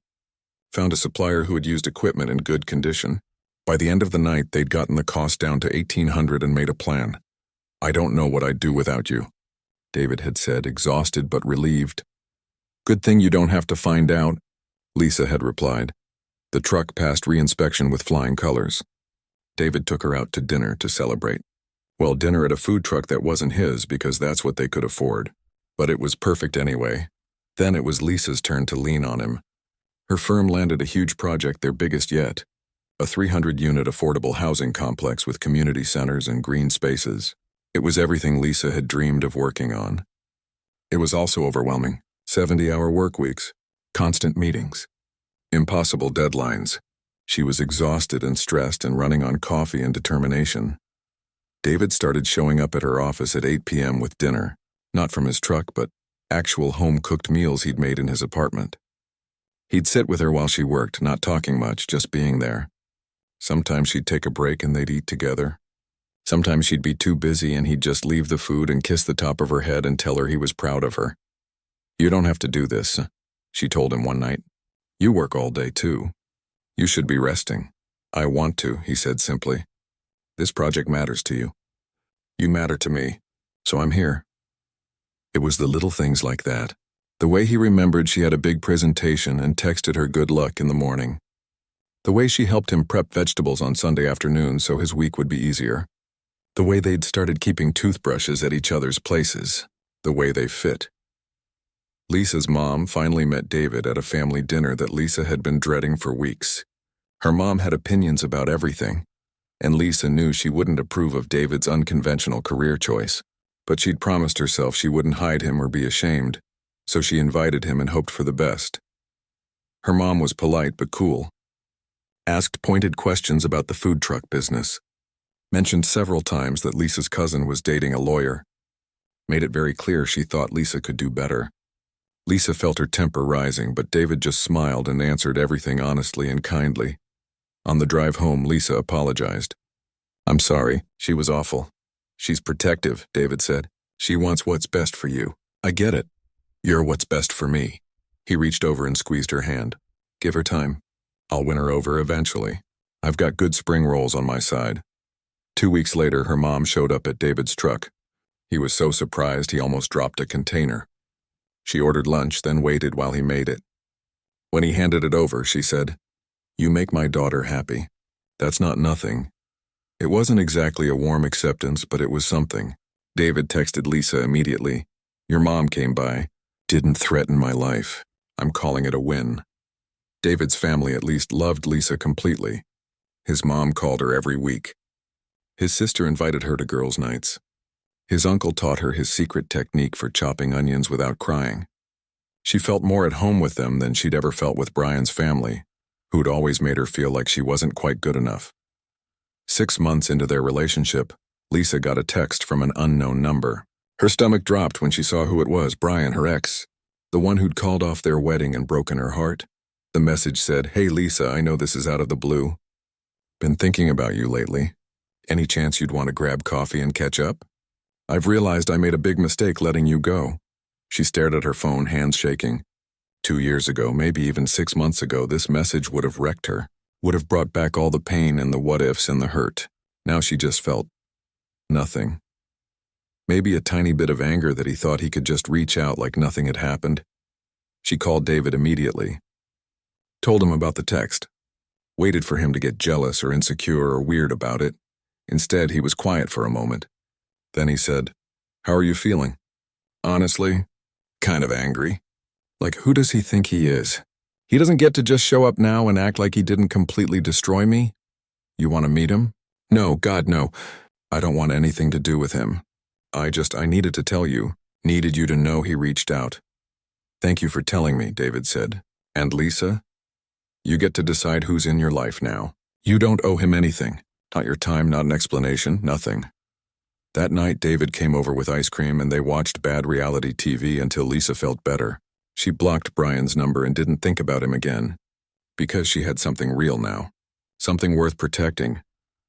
A: Found a supplier who had used equipment in good condition. By the end of the night, they'd gotten the cost down to $1,800 and made a plan. "I don't know what I'd do without you," David had said, exhausted but relieved. "Good thing you don't have to find out," Lisa had replied. The truck passed re-inspection with flying colors. David took her out to dinner to celebrate. Well, dinner at a food truck that wasn't his because that's what they could afford. But it was perfect anyway. Then it was Lisa's turn to lean on him. Her firm landed a huge project, their biggest yet. A 300-unit affordable housing complex with community centers and green spaces. It was everything Lisa had dreamed of working on. It was also overwhelming. 70-hour work weeks. Constant meetings. Impossible deadlines. She was exhausted and stressed and running on coffee and determination. David started showing up at her office at 8 p.m. with dinner. Not from his truck, but actual home-cooked meals he'd made in his apartment. He'd sit with her while she worked, not talking much, just being there. Sometimes she'd take a break and they'd eat together. Sometimes she'd be too busy and he'd just leave the food and kiss the top of her head and tell her he was proud of her. "You don't have to do this," she told him one night. "You work all day, too. You should be resting." "I want to," he said simply. "This project matters to you. You matter to me, so I'm here." It was the little things like that. The way he remembered she had a big presentation and texted her good luck in the morning. The way she helped him prep vegetables on Sunday afternoon so his week would be easier. The way they'd started keeping toothbrushes at each other's places. The way they fit. Lisa's mom finally met David at a family dinner that Lisa had been dreading for weeks. Her mom had opinions about everything, and Lisa knew she wouldn't approve of David's unconventional career choice, but she'd promised herself she wouldn't hide him or be ashamed. so she invited him and hoped for the best. Her mom was polite but cool. Asked pointed questions about the food truck business. Mentioned several times that Lisa's cousin was dating a lawyer. Made it very clear she thought Lisa could do better. Lisa felt her temper rising, but David just smiled and answered everything honestly and kindly. On the drive home, Lisa apologized. "I'm sorry, she was awful. She's protective," David said. "She wants what's best for you. I get it. You're what's best for me." He reached over and squeezed her hand. "Give her time. I'll win her over eventually. I've got good spring rolls on my side." 2 weeks later, her mom showed up at David's truck. He was so surprised he almost dropped a container. She ordered lunch, then waited while he made it. When he handed it over, she said, "You make my daughter happy. That's not nothing." It wasn't exactly a warm acceptance, but it was something. David texted Lisa immediately. "Your mom came by. Didn't threaten my life. I'm calling it a win." David's family at least loved Lisa completely. His mom called her every week. His sister invited her to girls' nights. His uncle taught her his secret technique for chopping onions without crying. She felt more at home with them than she'd ever felt with Brian's family, who'd always made her feel like she wasn't quite good enough. 6 months into their relationship, Lisa got a text from an unknown number. Her stomach dropped when she saw who it was, Brian, her ex, the one who'd called off their wedding and broken her heart. The message said, "Hey Lisa, I know this is out of the blue. Been thinking about you lately. Any chance you'd want to grab coffee and catch up? I've realized I made a big mistake letting you go." She stared at her phone, hands shaking. 2 years ago, maybe even 6 months ago, this message would have wrecked her, would have brought back all the pain and the what-ifs and the hurt. Now she just felt nothing. Maybe a tiny bit of anger that he thought he could just reach out like nothing had happened. She called David immediately. Told him about the text. Waited for him to get jealous or insecure or weird about it. Instead, he was quiet for a moment. Then he said, "How are you feeling?" "Honestly, kind of angry. Like, who does he think he is? He doesn't get to just show up now and act like he didn't completely destroy me? You want to meet him?" "No, God, no. I don't want anything to do with him. I needed to tell you. Needed you to know he reached out." "Thank you for telling me," David said. "And Lisa? You get to decide who's in your life now. You don't owe him anything. Not your time, not an explanation, nothing." That night, David came over with ice cream and they watched bad reality TV until Lisa felt better. She blocked Brian's number and didn't think about him again. Because she had something real now. Something worth protecting.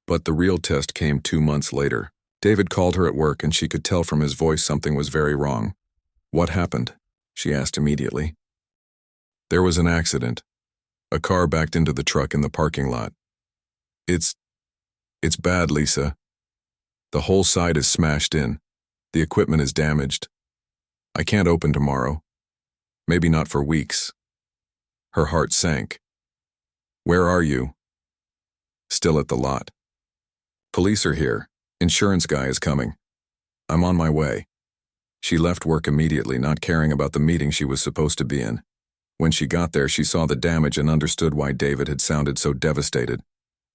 A: But the real test came 2 months later. David called her at work and she could tell from his voice something was very wrong. "What happened?" she asked immediately. "There was an accident. A car backed into the truck in the parking lot. It's bad, Lisa. The whole side is smashed in. The equipment is damaged. I can't open tomorrow. Maybe not for weeks." Her heart sank. "Where are you?" "Still at the lot." "Police are here. Insurance guy is coming. I'm on my way." She left work immediately, not caring about the meeting she was supposed to be in. When she got there, she saw the damage and understood why David had sounded so devastated.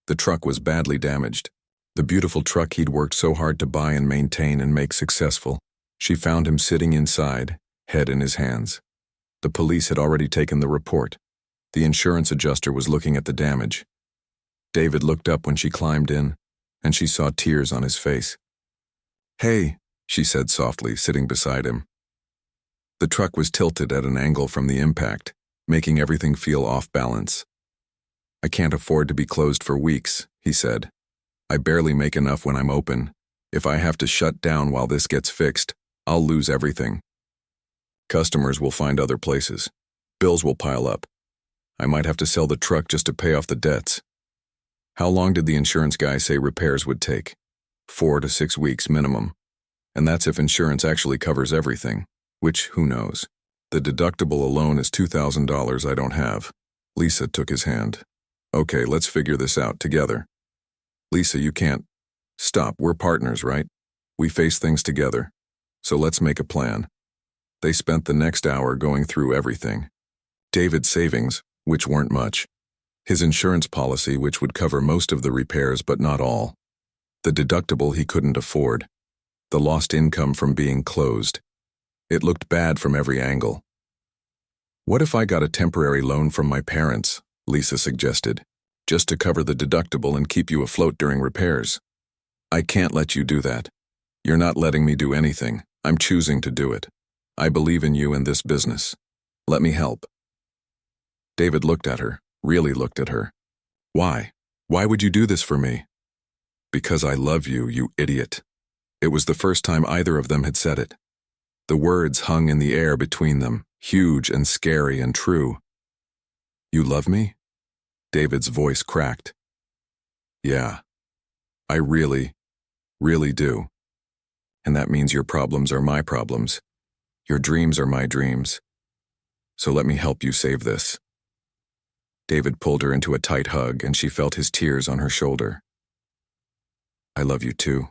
A: The truck was badly damaged. The beautiful truck he'd worked so hard to buy and maintain and make successful. She found him sitting inside, head in his hands. The police had already taken the report. The insurance adjuster was looking at the damage. David looked up when she climbed in, and she saw tears on his face. "Hey," she said softly, sitting beside him. The truck was tilted at an angle from the impact, making everything feel off balance. "I can't afford to be closed for weeks," he said. "I barely make enough when I'm open. If I have to shut down while this gets fixed, I'll lose everything. Customers will find other places. Bills will pile up. I might have to sell the truck just to pay off the debts." How long did the insurance guy say repairs would take? 4 to 6 weeks minimum. And that's if insurance actually covers everything, which, who knows. The deductible alone is $2,000 I don't have. Lisa took his hand. "Okay, let's figure this out together." "Lisa, you can't. Stop, we're partners, right? We face things together. So let's make a plan." They spent the next hour going through everything. David's savings, which weren't much. His insurance policy, which would cover most of the repairs but not all. The deductible he couldn't afford. The lost income from being closed. It looked bad from every angle. What if I got a temporary loan from my parents? Lisa suggested, just to cover the deductible and keep you afloat during repairs. I can't let you do that. You're not letting me do anything. I'm choosing to do it. I believe in you and this business. Let me help. David looked at her, really looked at her. Why? Why would you do this for me? Because I love you, you idiot. It was the first time either of them had said it. The words hung in the air between them, huge and scary and true. You love me? David's voice cracked. Yeah, I really, really do. And that means your problems are my problems. Your dreams are my dreams. So let me help you save this. David pulled her into a tight hug, and she felt his tears on her shoulder. I love you too,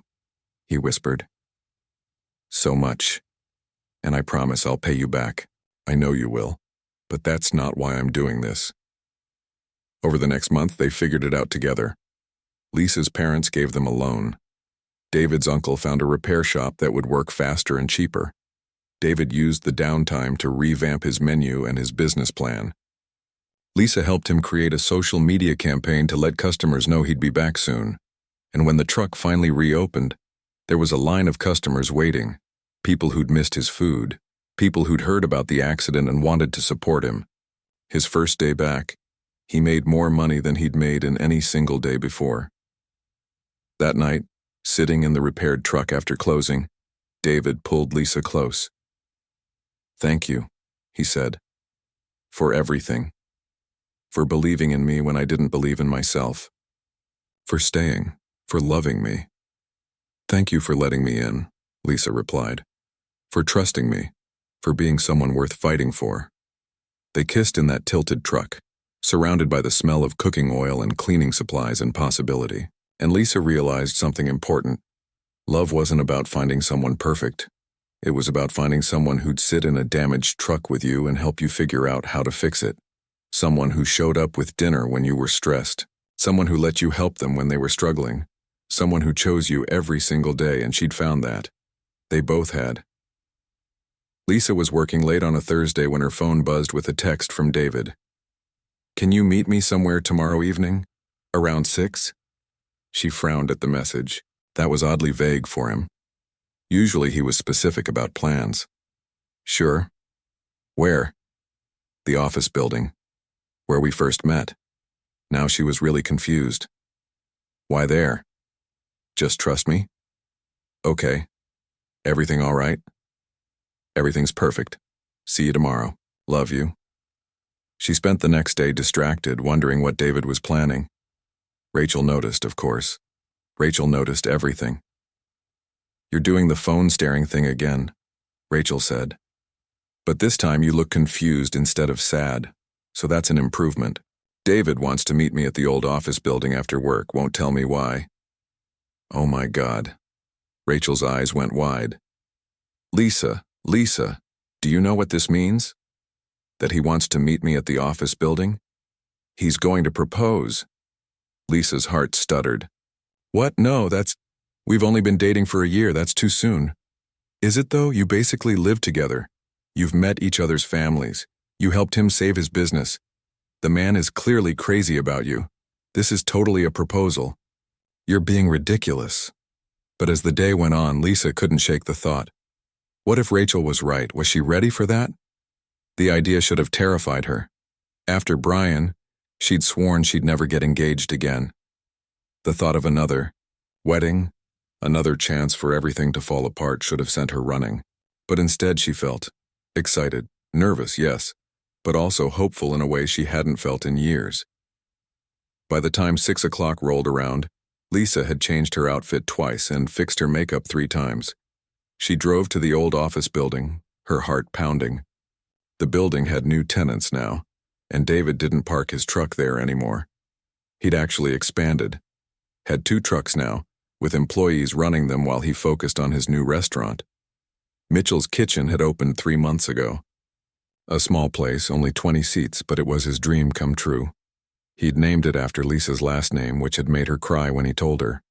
A: he whispered. So much. And I promise I'll pay you back. I know you will. But that's not why I'm doing this. Over the next month, they figured it out together. Lisa's parents gave them a loan. David's uncle found a repair shop that would work faster and cheaper. David used the downtime to revamp his menu and his business plan. Lisa helped him create a social media campaign to let customers know he'd be back soon. And when the truck finally reopened, there was a line of customers waiting. People who'd missed his food. People who'd heard about the accident and wanted to support him. His first day back, he made more money than he'd made in any single day before. That night, sitting in the repaired truck after closing, David pulled Lisa close. Thank you, he said, for everything. For believing in me when I didn't believe in myself. For staying, for loving me. Thank you for letting me in, Lisa replied. For trusting me, for being someone worth fighting for. They kissed in that tilted truck, surrounded by the smell of cooking oil and cleaning supplies and possibility. And Lisa realized something important. Love wasn't about finding someone perfect. It was about finding someone who'd sit in a damaged truck with you and help you figure out how to fix it. Someone who showed up with dinner when you were stressed. Someone who let you help them when they were struggling. Someone who chose you every single day, and she'd found that. They both had. Lisa was working late on a Thursday when her phone buzzed with a text from David. Can you meet me somewhere tomorrow evening? Around 6? She frowned at the message. That was oddly vague for him. Usually he was specific about plans. Sure. Where? The office building. Where we first met. Now she was really confused. Why there? Just trust me? Okay. Everything all right? Everything's perfect. See you tomorrow. Love you. She spent the next day distracted, wondering what David was planning. Rachel noticed, of course. Rachel noticed everything. You're doing the phone staring thing again, Rachel said. But this time you look confused instead of sad, so that's an improvement. David wants to meet me at the old office building after work, won't tell me why. Oh my God. Rachel's eyes went wide. Lisa, do you know what this means? That he wants to meet me at the office building? He's going to propose. Lisa's heart stuttered. What? No, we've only been dating for a year, that's too soon. Is it though? You basically live together. You've met each other's families. You helped him save his business. The man is clearly crazy about you. This is totally a proposal. You're being ridiculous. But as the day went on, Lisa couldn't shake the thought. What if Rachel was right? Was she ready for that? The idea should have terrified her. After Brian, she'd sworn she'd never get engaged again. The thought of another wedding, another chance for everything to fall apart should have sent her running. But instead she felt excited, nervous, yes, but also hopeful in a way she hadn't felt in years. By the time 6 o'clock rolled around, Lisa had changed her outfit twice and fixed her makeup 3 times. She drove to the old office building, her heart pounding. The building had new tenants now, and David didn't park his truck there anymore. He'd actually expanded. Had 2 trucks now, with employees running them while he focused on his new restaurant. Mitchell's Kitchen had opened 3 months ago. A small place, only 20 seats, but it was his dream come true. He'd named it after Lisa's last name, which had made her cry when he told her.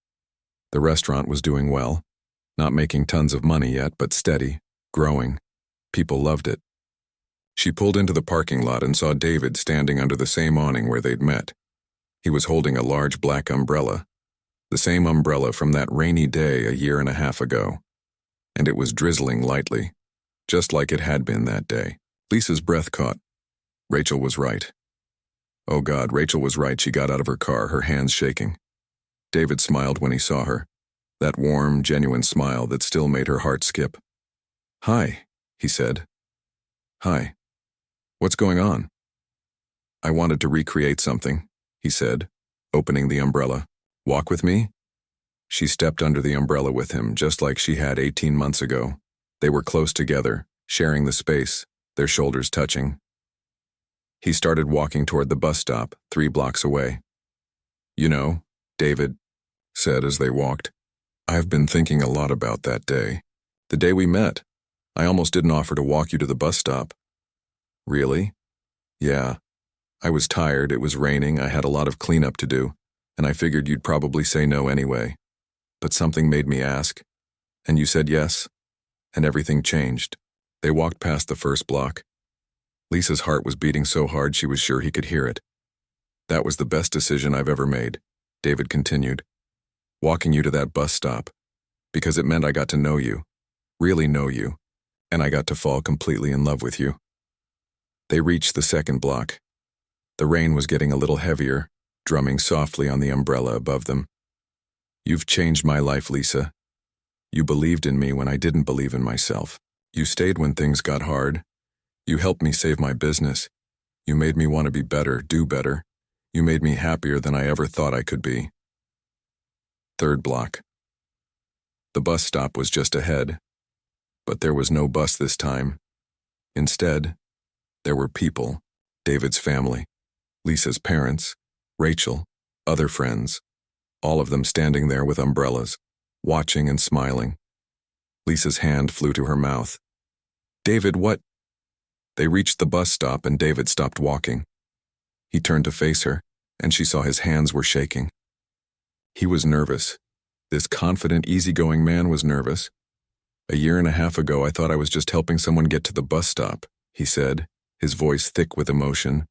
A: The restaurant was doing well, not making tons of money yet, but steady, growing. People loved it. She pulled into the parking lot and saw David standing under the same awning where they'd met. He was holding a large black umbrella, the same umbrella from that rainy day a year and a half ago. And it was drizzling lightly, just like it had been that day. Lisa's breath caught. Rachel was right. Oh God, Rachel was right. She got out of her car, her hands shaking. David smiled when he saw her, that warm, genuine smile that still made her heart skip. "Hi," he said. "Hi. What's going on?" "I wanted to recreate something," he said, opening the umbrella. "Walk with me?" She stepped under the umbrella with him, just like she had 18 months ago. They were close together, sharing the space, their shoulders touching. He started walking toward the bus stop, 3 blocks away. "You know," David said as they walked, "I've been thinking a lot about that day. The day we met. I almost didn't offer to walk you to the bus stop." "Really?" "Yeah. I was tired, it was raining, I had a lot of cleanup to do, and I figured you'd probably say no anyway. But something made me ask, and you said yes, and everything changed." They walked past the first block. Lisa's heart was beating so hard she was sure he could hear it. "That was the best decision I've ever made," David continued. "Walking you to that bus stop, because it meant I got to know you, really know you, and I got to fall completely in love with you." They reached the second block. The rain was getting a little heavier, drumming softly on the umbrella above them. "You've changed my life, Lisa. You believed in me when I didn't believe in myself. You stayed when things got hard. You helped me save my business. You made me want to be better, do better. You made me happier than I ever thought I could be." Third block. The bus stop was just ahead, but there was no bus this time. Instead, there were people, David's family, Lisa's parents, Rachel, other friends, all of them standing there with umbrellas, watching and smiling. Lisa's hand flew to her mouth. "David, what?" They reached the bus stop and David stopped walking. He turned to face her, and she saw his hands were shaking. He was nervous. This confident, easygoing man was nervous. "A year and a half ago, I thought I was just helping someone get to the bus stop," he said, his voice thick with emotion.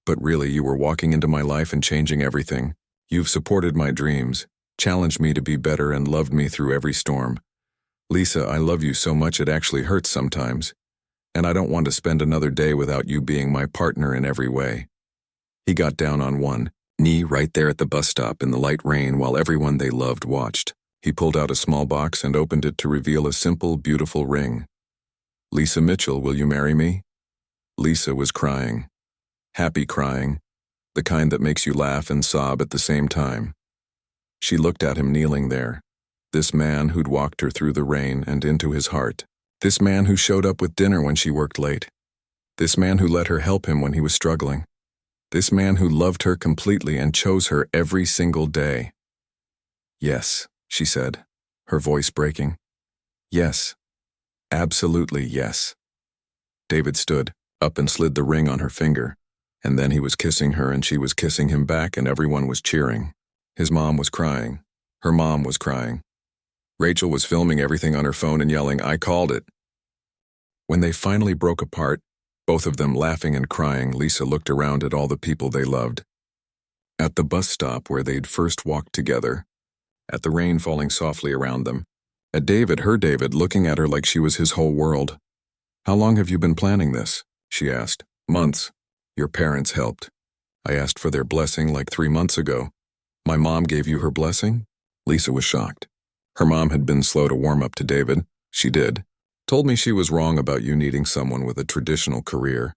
A: "But really, you were walking into my life and changing everything. You've supported my dreams, challenged me to be better, and loved me through every storm. Lisa, I love you so much it actually hurts sometimes. And I don't want to spend another day without you being my partner in every way." He got down on one knee right there at the bus stop in the light rain while everyone they loved watched. He pulled out a small box and opened it to reveal a simple, beautiful ring. "Lisa Mitchell, will you marry me?" Lisa was crying. Happy crying. The kind that makes you laugh and sob at the same time. She looked at him kneeling there. This man who'd walked her through the rain and into his heart. This man who showed up with dinner when she worked late. This man who let her help him when he was struggling. This man who loved her completely and chose her every single day. "Yes," she said, her voice breaking. "Yes. Absolutely yes." David stood up and slid the ring on her finger, and then he was kissing her and she was kissing him back and everyone was cheering. His mom was crying. Her mom was crying. Rachel was filming everything on her phone and yelling, "I called it." When they finally broke apart, both of them laughing and crying, Lisa looked around at all the people they loved. At the bus stop where they'd first walked together, at the rain falling softly around them, at David, her David, looking at her like she was his whole world. "How long have you been planning this?" she asked. "Months. Your parents helped. I asked for their blessing like 3 months ago." "My mom gave you her blessing?" Lisa was shocked. Her mom had been slow to warm up to David. She did. Told me she was wrong about you needing someone with a traditional career.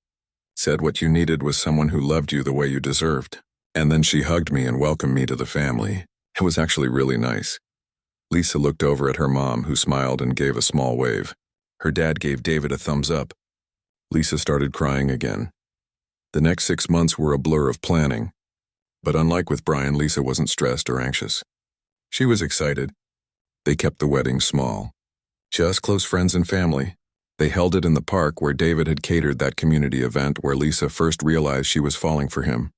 A: Said what you needed was someone who loved you the way you deserved. And then she hugged me and welcomed me to the family. It was actually really nice. Lisa looked over at her mom, who smiled and gave a small wave. Her dad gave David a thumbs up. Lisa started crying again. The next 6 months were a blur of planning. But unlike with Brian, Lisa wasn't stressed or anxious. She was excited. They kept the wedding small. Just close friends and family. They held it in the park where David had catered that community event where Lisa first realized she was falling for him.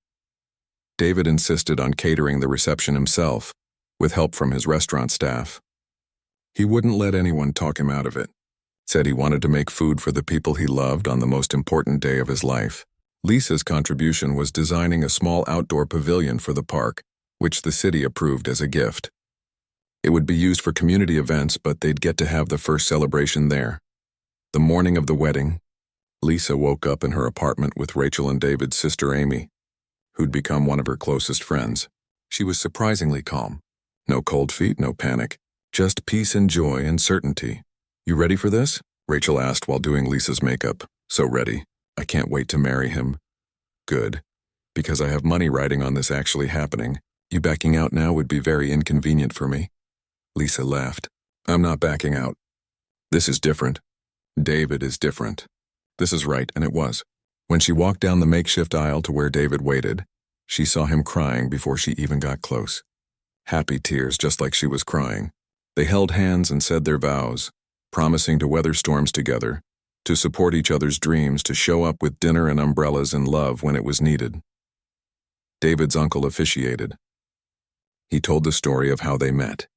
A: David insisted on catering the reception himself, with help from his restaurant staff. He wouldn't let anyone talk him out of it. Said he wanted to make food for the people he loved on the most important day of his life. Lisa's contribution was designing a small outdoor pavilion for the park, which the city approved as a gift. It would be used for community events, but they'd get to have the first celebration there. The morning of the wedding, Lisa woke up in her apartment with Rachel and David's sister Amy, who'd become one of her closest friends. She was surprisingly calm. No cold feet, no panic. Just peace and joy and certainty. "You ready for this?" Rachel asked while doing Lisa's makeup. "So ready. I can't wait to marry him." "Good. Because I have money riding on this actually happening. You backing out now would be very inconvenient for me." Lisa laughed. "I'm not backing out. This is different. David is different." This is right, and it was. When she walked down the makeshift aisle to where David waited, she saw him crying before she even got close. Happy tears, just like she was crying. They held hands and said their vows, promising to weather storms together, to support each other's dreams, to show up with dinner and umbrellas and love when it was needed. David's uncle officiated. He told the story of how they met,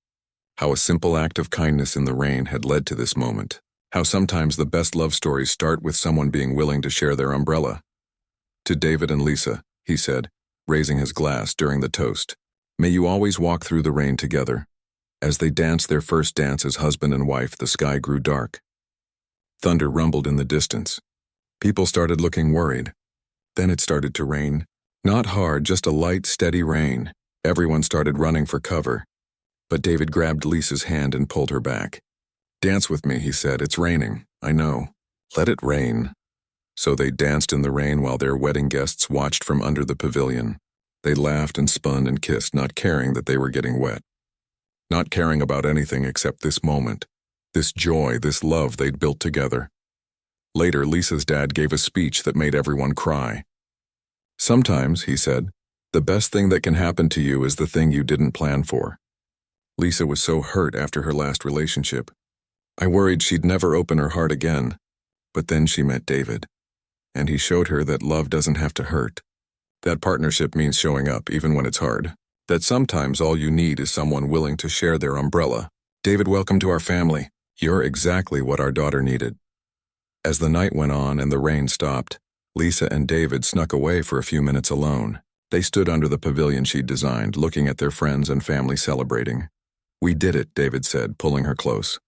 A: how a simple act of kindness in the rain had led to this moment, how sometimes the best love stories start with someone being willing to share their umbrella. "To David and Lisa," he said, raising his glass during the toast, "may you always walk through the rain together." As they danced their first dance as husband and wife, the sky grew dark. Thunder rumbled in the distance. People started looking worried. Then it started to rain. Not hard, just a light, steady rain. Everyone started running for cover. But David grabbed Lisa's hand and pulled her back. "Dance with me," he said. "It's raining. I know. Let it rain." So they danced in the rain while their wedding guests watched from under the pavilion. They laughed and spun and kissed, not caring that they were getting wet. Not caring about anything except this moment, this joy, this love they'd built together. Later, Lisa's dad gave a speech that made everyone cry. "Sometimes," he said, "the best thing that can happen to you is the thing you didn't plan for." Lisa was so hurt after her last relationship. I worried she'd never open her heart again. But then she met David, and he showed her that love doesn't have to hurt. That partnership means showing up even when it's hard. That sometimes all you need is someone willing to share their umbrella. "David, welcome to our family. You're exactly what our daughter needed." As the night went on and the rain stopped, Lisa and David snuck away for a few minutes alone. They stood under the pavilion she'd designed, looking at their friends and family celebrating. "We did it," David said, pulling her close.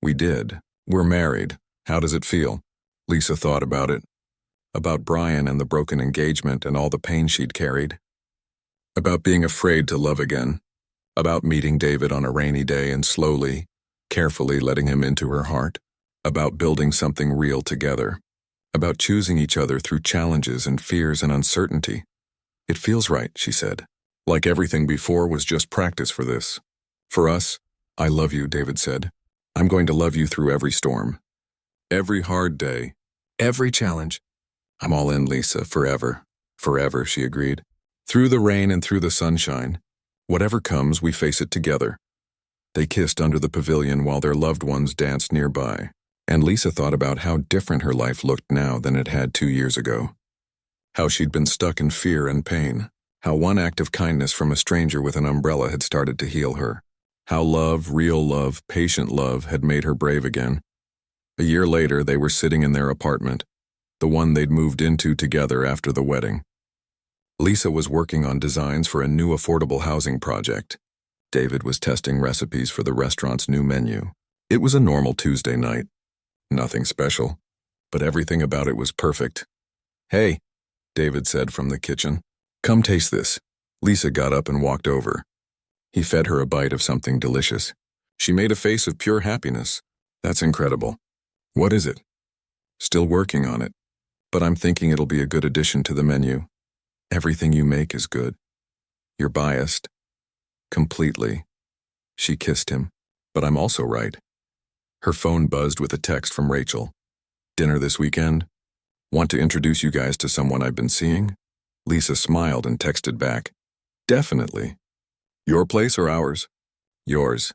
A: "We did. We're married. How does it feel?" Lisa thought about it. About Brian and the broken engagement and all the pain she'd carried. About being afraid to love again. About meeting David on a rainy day and slowly, carefully letting him into her heart. About building something real together. About choosing each other through challenges and fears and uncertainty. "It feels right," she said. "Like everything before was just practice for this. For us, I love you," David said. "I'm going to love you through every storm. Every hard day. Every challenge. I'm all in, Lisa, forever." "Forever," she agreed. "Through the rain and through the sunshine. Whatever comes, we face it together." They kissed under the pavilion while their loved ones danced nearby, and Lisa thought about how different her life looked now than it had 2 years ago. How she'd been stuck in fear and pain. How one act of kindness from a stranger with an umbrella had started to heal her. How love, real love, patient love had made her brave again. A year later, they were sitting in their apartment, the one they'd moved into together after the wedding. Lisa was working on designs for a new affordable housing project. David was testing recipes for the restaurant's new menu. It was a normal Tuesday night. Nothing special, but everything about it was perfect. "Hey," David said from the kitchen. "Come taste this." Lisa got up and walked over. He fed her a bite of something delicious. She made a face of pure happiness. "That's incredible." "What is it?" "Still working on it, but I'm thinking it'll be a good addition to the menu. Everything you make is good. You're biased. Completely." She kissed him. "But I'm also right." Her phone buzzed with a text from Rachel. "Dinner this weekend? Want to introduce you guys to someone I've been seeing?" Lisa smiled and texted back, "Definitely." "Your place or ours?" "Yours.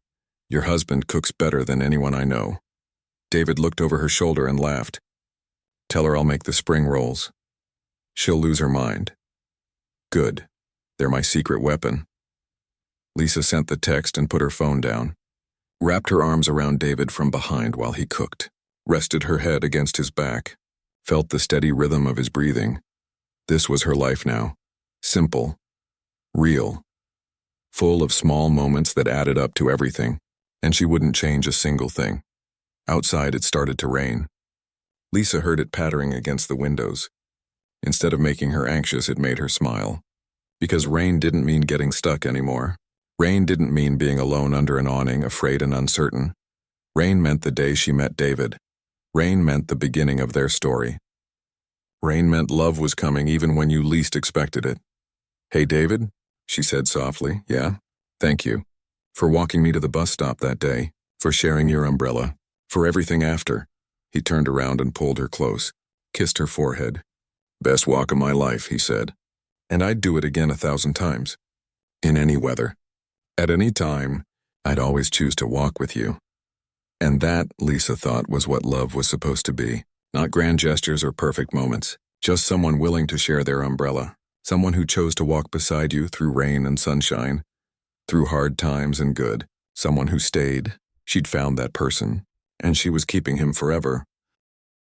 A: Your husband cooks better than anyone I know." David looked over her shoulder and laughed. "Tell her I'll make the spring rolls. She'll lose her mind." "Good. They're my secret weapon." Lisa sent the text and put her phone down. Wrapped her arms around David from behind while he cooked. rested her head against his back, felt the steady rhythm of his breathing. This was her life now. Simple, real, full of small moments that added up to everything, and she wouldn't change a single thing. Outside, it started to rain. Lisa heard it pattering against the windows. Instead of making her anxious, it made her smile. Because rain didn't mean getting stuck anymore. Rain didn't mean being alone under an awning, afraid and uncertain. Rain meant the day she met David. Rain meant the beginning of their story. Rain meant love was coming even when you least expected it. "Hey, David," she said softly. "Yeah? Thank you. For walking me to the bus stop that day. For sharing your umbrella. For everything after." He turned around and pulled her close, kissed her forehead. "Best walk of my life," he said. "And I'd do it again 1,000 times. In any weather. At any time, I'd always choose to walk with you." And that, Lisa thought, was what love was supposed to be. Not grand gestures or perfect moments. Just someone willing to share their umbrella. Someone who chose to walk beside you through rain and sunshine. Through hard times and good. Someone who stayed. She'd found that person. And she was keeping him forever.